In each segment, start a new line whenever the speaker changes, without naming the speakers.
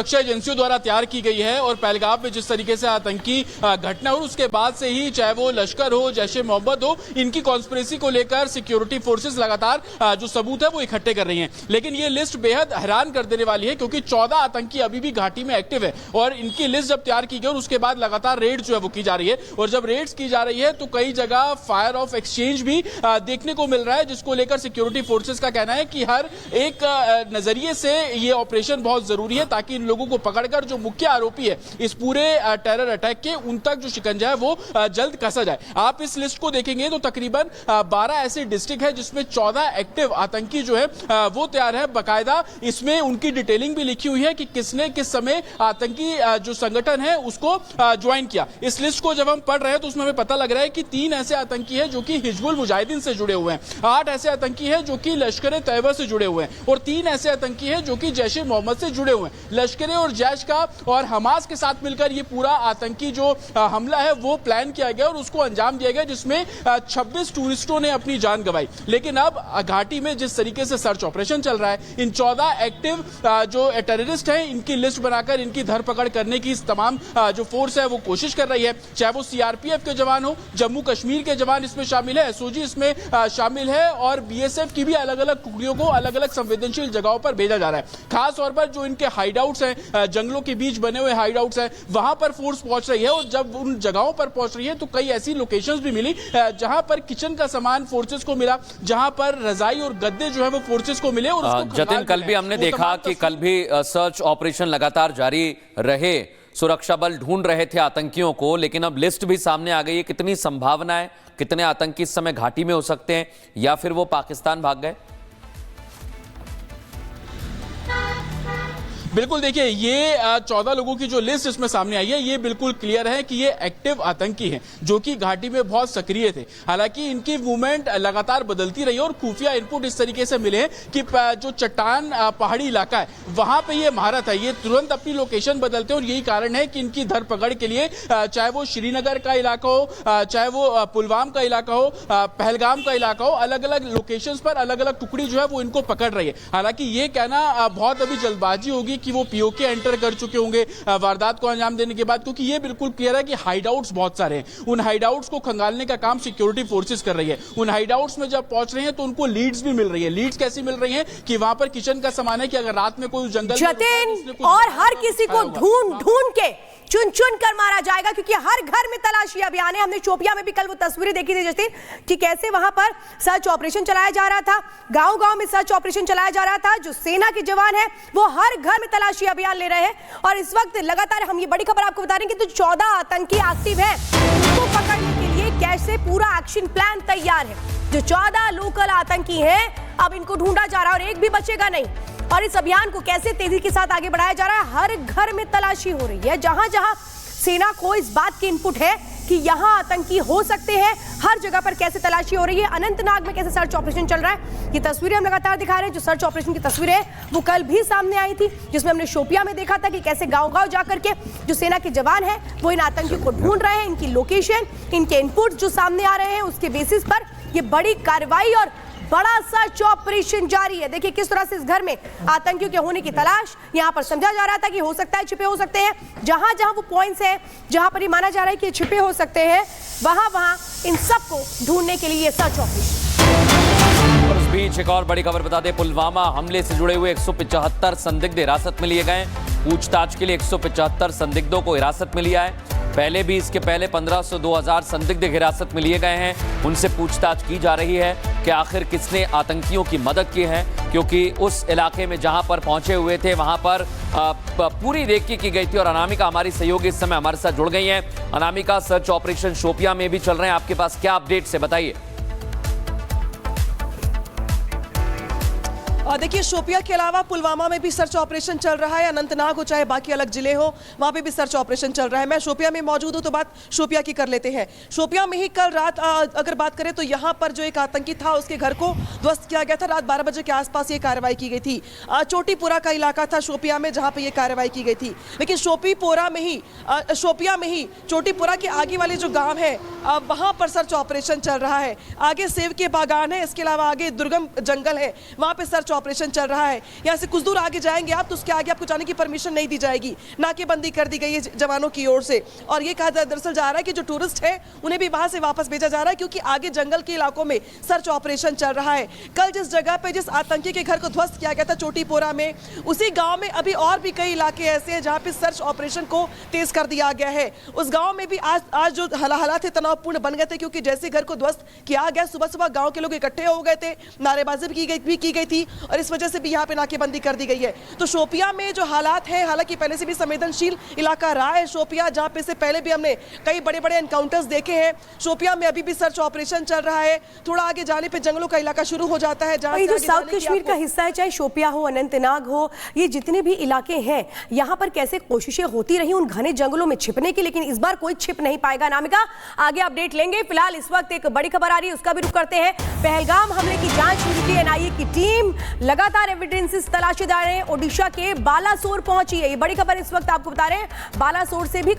सुरक्षा एजेंसियों द्वारा तैयार की गई है और पहलगाम में जिस तरीके से आतंकी घटना और उसके बाद से ही चाहे वो लश्कर हो, जैश-ए मोहम्मद हो, इनकी कॉन्स्पिरेसी को लेकर सिक्योरिटी फोर्सेस लगातार जो सबूत है वो इकट्ठे कर रही हैं। लेकिन ये लिस्ट बेहद हैरान कर देने वाली है क्योंकि 14 आतंकी अभी भी घाटी में एक्टिव है और इनकी लिस्ट जब तैयार की गई और उसके बाद लगातार रेड जो है वो की जा रही है और जब रेड्स की जा रही है तो कई जगह फायर ऑफ एक्सचेंज भी देखने को मिल रहा है, जिसको लेकर सिक्योरिटी फोर्सेस का कहना है कि हर एक नजरिए से ये ऑपरेशन बहुत जरूरी है ताकि इन लोगों को पकड़कर जो मुख्य आरोपी है इस पूरे टेरर अटैक के, उन तक जो शिकंजा है वो जल्द कसा जाए। आप इस लिस्ट को देखेंगे तो तकरीबन 12 ऐसे डिस्ट्रिक्ट है जिसमें 14 एक्टिव आतंकी जो है वो तैयार है। बाकायदा इसमें उनकी डिटेलिंग भी लिखी हुई है कि किसने किस समय आतंकी जो संगठन है उसको ज्वाइन किया। इस लिस्ट को जब हम पढ़ रहे हैं तो उसमें हमें पता लग रहा है कि 3 ऐसे आतंकी हैं जो कि हिजबुल मुजाहिदीन से जुड़े हुए हैं, 8 ऐसे आतंकी हैं जो कि लश्कर तैयबा से जुड़े हुए हैं और 3 ऐसे आतंकी हैं जो कि जैश ए मोहम्मद से जुड़े हुए हैं। लश्कर और जैश का और हमास के साथ मिलकर ये पूरा आतंकी जो हमला है वो प्लान किया गया और उसको अंजाम दिया गया, जिसमें 26 टूरिस्टों ने अपनी जान गंवाई। लेकिन अब घाटी में जिस तरीके से सर्च ऑपरेशन चल रहा है, इन 14 एक्टिव जो टेररिस्ट हैं इनकी लिस्ट बनाकर इनकी धरपकड़ करने की तमाम जो फोर्स है वो कोशिश कर रही है, चाहे वो सीआरपीएफ के जवान हो, जम्मू कश्मीर के जवान इसमें शामिल है, एसओजी इसमें शामिल है और बीएसएफ की भी अलग अलग टुकड़ियों को अलग अलग संवेदनशील जगहों पर भेजा जा रहा है। खास तौर पर जो इनके हाइडआउट्स हैं, जंगलों के बीच बने हुए हाइडआउट्स हैं, वहां पर फोर्स पहुंच रही है और जब उन जगहों पर पहुंच रही है तो कई ऐसी लोकेशंस भी मिली जहां पर किचन का सामान फोर्सेस को मिला, जहां पर रजाई और गद्दे जो है वो फोर्सेस को मिले। और
जतिन, कल भी हमने देखा कि कल भी सर्च ऑपरेशन लगातार जारी रहे, सुरक्षा बल ढूंढ रहे थे आतंकियों को, लेकिन अब लिस्ट भी सामने आ गई है। कितनी संभावना है, कितने आतंकी इस समय घाटी में हो सकते हैं या फिर वो पाकिस्तान भाग गए?
बिल्कुल, देखिए ये 14 लोगों की जो लिस्ट इसमें सामने आई है ये बिल्कुल क्लियर है कि ये एक्टिव आतंकी हैं जो कि घाटी में बहुत सक्रिय थे। हालांकि इनकी मूवमेंट लगातार बदलती रही और खुफिया इनपुट इस तरीके से मिले कि जो चट्टान पहाड़ी इलाका है वहां पे ये महारत है, ये तुरंत अपनी लोकेशन बदलते हैं और यही कारण है कि इनकी धरपकड़ के लिए चाहे वो श्रीनगर का इलाका हो, चाहे वो पुलवामा का इलाका हो, पहलगाम का इलाका हो, अलग अलग लोकेशन पर अलग अलग टुकड़ी जो है वो इनको पकड़ रही है। हालांकि ये कहना बहुत अभी जल्दबाजी होगी कि वो पीओके एंटर कर चुके होंगे वारदात को अंजाम देने के बाद, क्योंकि ये बिल्कुल क्लियर है कि हाइडआउट्स बहुत सारे हैं। उन हाइडआउट्स को खंगालने का काम सिक्योरिटी फोर्सेस कर रही है। उन हाइडआउट्स में जब पहुंच रहे हैं तो उनको लीड्स भी मिल रही है। लीड्स कैसी मिल रही हैं कि वहां पर किचन का सामान है कि अगर रात में कोई जंगल
जतिन और हर किसी को ढूंढ ढूंढ के चुन चुन कर मारा जाएगा, क्योंकि हर घर में तलाशी अभियान है। हमने शोपियां में भी कल वो तस्वीरें देखी थी जतिन कि कैसे वहां पर सर्च ऑपरेशन चलाया जा रहा था, गांव-गांव में सर्च ऑपरेशन चलाया जा रहा था। जो सेना के जवान है वो हर घर में तलाशी अभियान ले रहे हैं और इस वक्त लगातार हम ये बड़ी खबर आपको बता रहे हैं कि जो 14 आतंकी एक्टिव है उनको पकड़ने के लिए कैसे पूरा एक्शन प्लान तैयार है। जो 14 लोकल आतंकी हैं अब इनको ढूंढा जा रहा है और एक भी बचेगा नहीं। और इस अभियान को कैसे तेजी के साथ आगे बढ़ाया जा रहा है, हर घर में तलाशी हो रही है। जहां जहां सेना को इस बात की इनपुट है कि यहां आतंकी हो सकते हैं, हर जगह पर कैसे तलाशी हो रही है। अनंतनाग में कैसे सर्च ऑपरेशन चल रहा है, ये तस्वीरें हम लगातार दिखा रहे हैं। जो सर्च ऑपरेशन की तस्वीरें हैं वो कल भी सामने आई थी, जिसमें हमने शोपिया में देखा था कि कैसे गांव-गांव जाकर के जो सेना के जवान हैं वो इन आतंकियों को ढूंढ रहे हैं। इनकी लोकेशन, इनके इनपुट जो सामने आ रहे हैं उसके बेसिस पर ये बड़ी कार्रवाई और बड़ा सर्च ऑपरेशन जारी है। देखिए किस तरह से इस घर में आतंकियों के होने की तलाश यहां पर समझा जा रहा था कि हो सकता है छिपे हो सकते हैं। जहां जहां वो पॉइंट्स हैं जहां पर ये माना जा रहा है कि छिपे हो सकते हैं, वहां वहां इन सबको ढूंढने के लिए सर्च ऑपरेशन।
और उस बीच एक और बड़ी खबर बता दें, पुलवामा हमले से जुड़े हुए 175 संदिग्ध हिरासत में लिए गए। पूछताछ के लिए 175 संदिग्धों को हिरासत में लिया है। पहले भी इसके पहले 1500 2000 संदिग्ध हिरासत में लिए गए हैं। उनसे पूछताछ की जा रही है कि आखिर किसने आतंकियों की मदद की है, क्योंकि उस इलाके में जहां पर पहुंचे हुए थे वहां पर पूरी रेकी की गई थी। और अनामिका हमारी सहयोगी इस समय हमारे साथ जुड़ गई हैं। अनामिका, सर्च ऑपरेशन शोपिया में भी चल रहे हैं, आपके पास क्या अपडेट्स है, बताइए।
देखिए शोपिया के अलावा पुलवामा में भी सर्च ऑपरेशन चल रहा है। अनंतनाग हो चाहे बाकी अलग जिले हो, वहां पे भी सर्च ऑपरेशन चल रहा है। मैं शोपिया में मौजूद हूं तो बात शोपिया की कर लेते हैं। शोपिया में ही कल रात अगर बात करें तो यहां पर जो एक आतंकी था उसके घर को ध्वस्त किया गया था। रात 12 बजे के आसपास ये कार्रवाई की गई थी। चोटीपुरा का इलाका था शोपिया में जहां पे ये कार्रवाई की गई थी। लेकिन शोपिया में ही चोटीपुरा के आगे वाले जो गाँव है वहां पर सर्च ऑपरेशन चल रहा है। आगे सेव के बागान है, इसके अलावा आगे दुर्गम जंगल है, वहां पर सर्च ऑपरेशन चल रहा है। यहाँ से कुछ दूर आगे जाएंगे आप तो उसके आगे आपको जाने की परमिशन नहीं दी जाएगी, नाकेबंदी कर दी गई है जवानों की ओर से। और ये कहा दरअसल जा रहा है कि जो टूरिस्ट है उन्हें भी वहां से वापस भेजा जा रहा है, क्योंकि आगे जंगल के इलाकों में सर्च ऑपरेशन चल रहा है। कल जिस जगह पे जिस आतंकी के घर को ध्वस्त किया गया था चोटीपोरा में, उसी गांव में अभी और भी कई इलाके ऐसे हैं जहां पे सर्च ऑपरेशन को तेज कर दिया गया है। उस गांव में भी आज जो हालात थे तनावपूर्ण बन गए थे, क्योंकि जैसे घर को ध्वस्त किया गया सुबह सुबह गांव के लोग इकट्ठे हो गए थे, नारेबाजी भी की गई थी और इस वजह से भी यहाँ पे नाकेबंदी कर दी गई है। तो शोपियां में जो हालात हैं, हालांकि पहले से भी संवेदनशील इलाका रहा है शोपियां, जहां पे से पहले भी हमने कई बड़े बड़े एनकाउंटर्स देखे हैं। शोपियां में अभी भी सर्च ऑपरेशन चल रहा है। थोड़ा आगे जाने पे जंगलों का इलाका शुरू हो जाता है, जहां
जो साउथ कश्मीर का हिस्सा है, चाहे शोपियां हो, अनंतनाग हो, ये जितने भी इलाके हैं, यहाँ पर कैसे कोशिशें होती रही उन घने जंगलों में छिपने की, लेकिन इस बार कोई छिप नहीं पाएगा। नामिका, आगे अपडेट लेंगे। फिलहाल इस वक्त एक बड़ी खबर आ रही है, उसका भी रुख करते हैं। पहलगाम हमले की जांच शुरू की एनआईए की टीम, लगातार एविडेंसेस तलाशे जा रहे हैं। ओडिशा के बालासोर पहुंची है, ये बड़ी खबर इस वक्त आपको बता रहे हैं। बालासोर से भी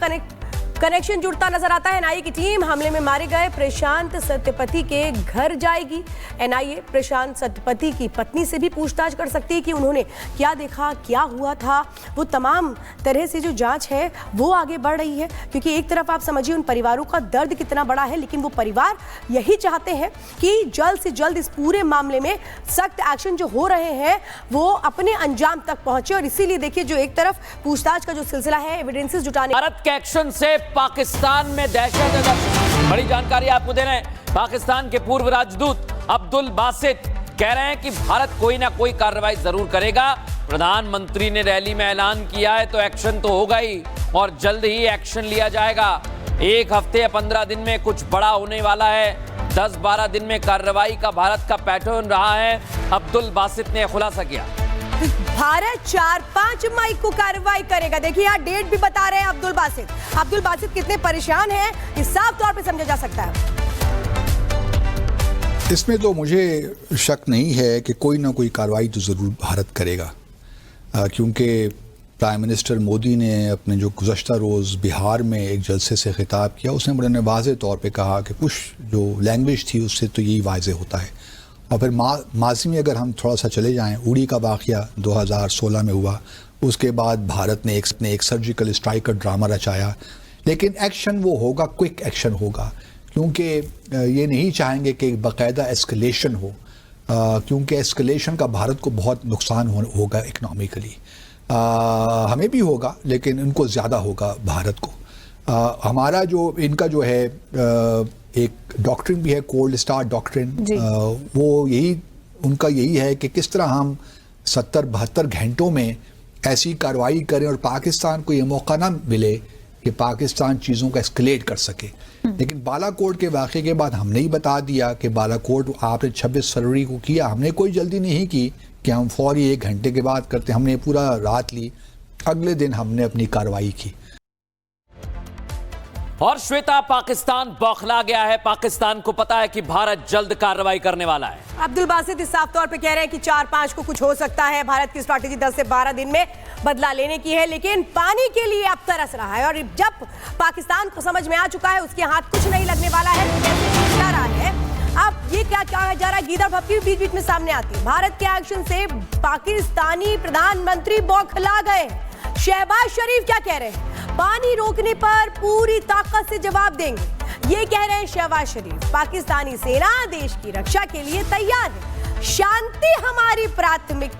कनेक्शन जुड़ता नजर आता है। एनआईए की टीम हमले में मारे गए प्रशांत सत्यपति के घर जाएगी। एनआईए प्रशांत सत्यपति की पत्नी से भी पूछताछ कर सकती है कि उन्होंने क्या देखा, क्या हुआ था। वो तमाम तरह से जो जांच है वो आगे बढ़ रही है, क्योंकि एक तरफ आप समझिए उन परिवारों का दर्द कितना बड़ा है, लेकिन वो परिवार यही चाहते हैं कि जल्द से जल्द इस पूरे मामले में सख्त एक्शन जो हो रहे हैं वो अपने अंजाम तक पहुंचे। और इसीलिए देखिए, जो एक तरफ पूछताछ का जो सिलसिला है, एविडेंसेस जुटाने,
भारत के एक्शन से पाकिस्तान में दहशत है। बड़ी जानकारी आपको दे रहे हैं। पाकिस्तान के पूर्व राजदूत अब्दुल बासित कह रहे हैं कि भारत कोई ना कोई कार्रवाई जरूर करेगा। प्रधानमंत्री ने रैली में ऐलान किया है तो एक्शन तो होगा ही, और जल्द ही एक्शन लिया जाएगा। एक हफ्ते या 15 दिन में कुछ बड़ा होने वाला है। 10-12 दिन में कार्रवाई का भारत का पैटर्न रहा है, अब्दुल बासित ने खुलासा किया।
भारत 4-5 मई को कार्रवाई करेगा। देखिए यहाँ डेट भी बता रहे हैं अब्दुल बासित। अब्दुल बासित कितने परेशान हैं, ये साफ तौर पे समझा जा सकता है।
इसमें तो मुझे शक नहीं है कि कोई ना कोई कार्रवाई तो ज़रूर भारत करेगा, क्योंकि प्राइम मिनिस्टर मोदी ने अपने जो गुज़श्ता रोज़ बिहार में एक जलसे से खिताब किया, उसने बड़े वाज़ेह तौर पे कहा कि कुछ जो लैंग्वेज थी उससे तो यही वाज़ेह होता है। और फिर माजी में अगर हम थोड़ा सा चले जाएं, उड़ी का वाक़या 2016 में हुआ, उसके बाद भारत ने एक सर्जिकल स्ट्राइक का ड्रामा रचाया। लेकिन एक्शन वो होगा, क्विक एक्शन होगा, क्योंकि ये नहीं चाहेंगे कि बाकायदा एस्केलेशन हो, क्योंकि एस्केलेशन का भारत को बहुत नुकसान होगा इकनॉमिकली। हमें भी होगा, लेकिन इनको ज़्यादा होगा भारत को। हमारा जो इनका जो है एक डॉक्ट्रिन भी है, कोल्ड स्टार डॉक्ट्रिन, वो उनका यही है कि किस तरह हम 70-72 घंटों में ऐसी कार्रवाई करें और पाकिस्तान को ये मौका ना मिले कि पाकिस्तान चीज़ों का एस्केलेट कर सके। लेकिन बालाकोट के वाक़े के बाद हमने ही बता दिया कि बालाकोट आपने 26 फरवरी को किया। हमने कोई जल्दी नहीं की कि हम फौरी 1 घंटे के बाद करते, हमने पूरा रात ली, अगले दिन हमने अपनी कार्रवाई की।
और श्वेता, पाकिस्तान बौखला गया है। पाकिस्तान को पता है कि भारत जल्द कार्रवाई करने वाला है।
अब्दुल बासित इस साफ तौर पे कह रहे हैं कि 4-5 को कुछ हो सकता है। भारत की स्ट्रैटेजी 10 से 12 दिन में बदला लेने की है, लेकिन पानी के लिए अब तरस रहा है। और जब पाकिस्तान को समझ में आ चुका है उसके हाथ कुछ नहीं लगने वाला है, तो जैसे चला रहा है, अब ये क्या कहा जा रहा है, गीदड़ भपकी बीच बीच में सामने आती है। भारत के एक्शन से पाकिस्तानी प्रधानमंत्री बौखला गए। शहबाज शरीफ क्या कह रहे हैं, पानी रोकने पर पूरी ताकत से जवाब देंगे, ये कह रहे हैं शहबाज शरीफ। पाकिस्तानी सेना देश की रक्षा के लिए तैयार है, शांति हमारी प्राथमिकता